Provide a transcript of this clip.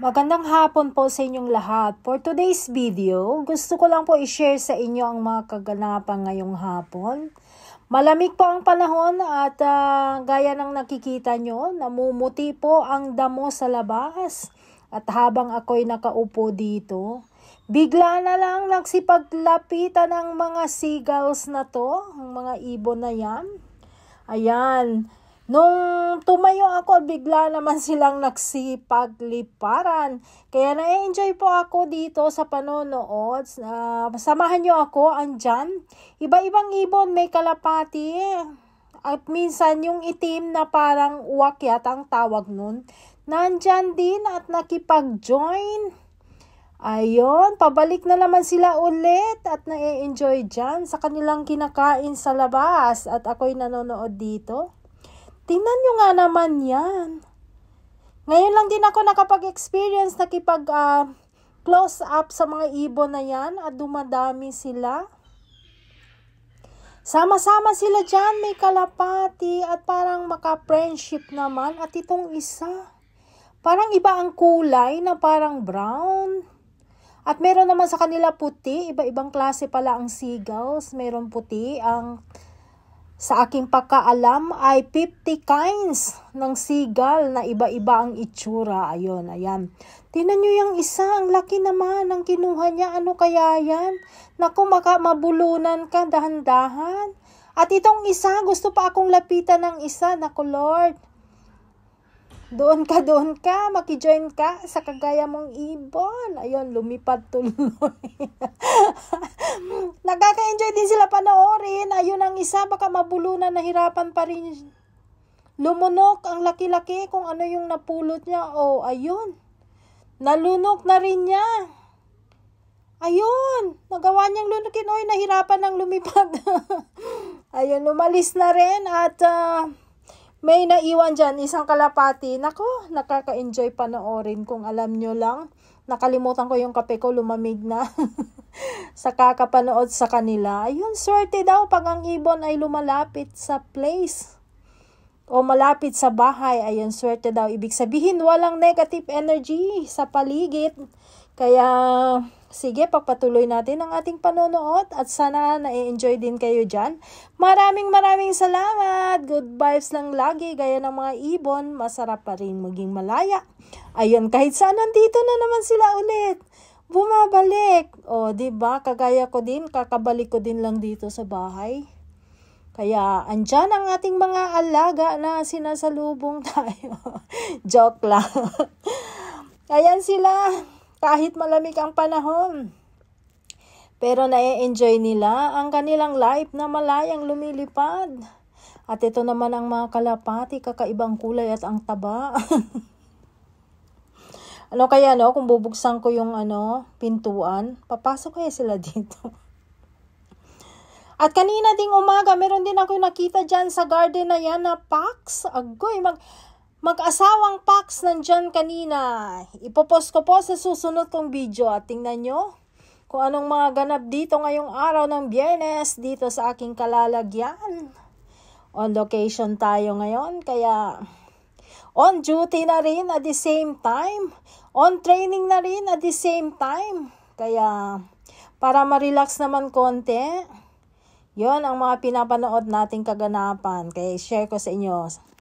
Magandang hapon po sa inyong lahat. For today's video, gusto ko lang po i-share sa inyo ang mga kaganapan ngayong hapon. Malamig po ang panahon at gaya ng nakikita nyo, namumuti po ang damo sa labas. At habang ako'y nakaupo dito, bigla na lang nagsipaglapitan ng mga seagulls na to, ang mga ibon na yan. Ayan. Nung tumayo ako, bigla naman silang nagsipagliparan. Kaya na-enjoy po ako dito sa panonood. Samahan nyo ako, andyan. Iba-ibang ibon, may kalapati. At minsan yung itim na parang uwakyat ang tawag nun, nandyan din at nakipag-join. Ayun, pabalik na naman sila ulit at na-enjoy dyan sa kanilang kinakain sa labas. At ako'y nanonood dito. Tingnan nyo nga naman yan. Ngayon lang din ako nakapag-experience close up sa mga ibon na yan at dumadami sila. Sama-sama sila dyan, may kalapati at parang maka-friendship naman. At itong isa, parang iba ang kulay na parang brown. At meron naman sa kanila puti, iba-ibang klase pala ang seagulls. Meron puti, sa aking pagkaalam ay 50 kinds ng seagull na iba-iba ang itsura. Ayun, ayan. Tingnan nyo yung isa, ang laki naman ang kinuha niya. Ano kaya yan? Naku, mabulunan ka, dahan-dahan. At itong isa, gusto pa akong lapitan ng isa. Naku, Lord. Doon ka, makijoin ka sa kagaya mong ibon. Ayun, lumipad tuloy. Nakaka-enjoy din sila panoorin. Ayun ang isa, baka mabulunan, nahirapan pa rin. Lumunok, ang laki-laki kung ano yung napulot niya. Oh, ayun. Nalunok na rin niya. Ayun, nagawa niyang lunukin. Oy, nahirapan ng lumipad. Ayun, umalis na rin at may naiwan dyan, isang kalapati. Nako, nakaka-enjoy panoorin kung alam nyo lang. Nakalimutan ko yung kape ko, lumamig na. Sa kakapanood sa kanila. Ayun, swerte daw pag ang ibon ay lumalapit sa place. O malapit sa bahay. Ayun, swerte daw. Ibig sabihin, walang negative energy sa paligid. Kaya, sige, pagpatuloy natin ang ating panonood at sana na-enjoy din kayo dyan. Maraming salamat. Good vibes lang lagi. Gaya ng mga ibon, masarap pa rin maging malaya. Ayun, kahit saan nandito na naman sila ulit. Bumabalik. O, diba? Kagaya ko din, kakabalik ko din lang dito sa bahay. Kaya, andyan ang ating mga alaga na sinasalubong tayo. Joke lang. Ayan sila. Kahit malamig ang panahon. Pero na-enjoy nila ang kanilang life na malayang lumilipad. At ito naman ang mga kalapati, kakaibang kulay at ang taba. Ano kaya kung bubuksan ko yung pintuan, papasok kaya sila dito. At kanina ding umaga, meron din ako nakita dyan sa garden na yan na fox. Agoy, mag-asawang fox nandyan kanina. Ipopost ko po sa susunod kong video at tingnan nyo kung anong mga ganap dito ngayong araw ng Biyernes dito sa aking kalalagyan. On location tayo ngayon, kaya on duty na rin at the same time. On training na rin at the same time. Kaya para ma-relax naman konti, yon ang mga pinapanood nating kaganapan. Kaya share ko sa inyo.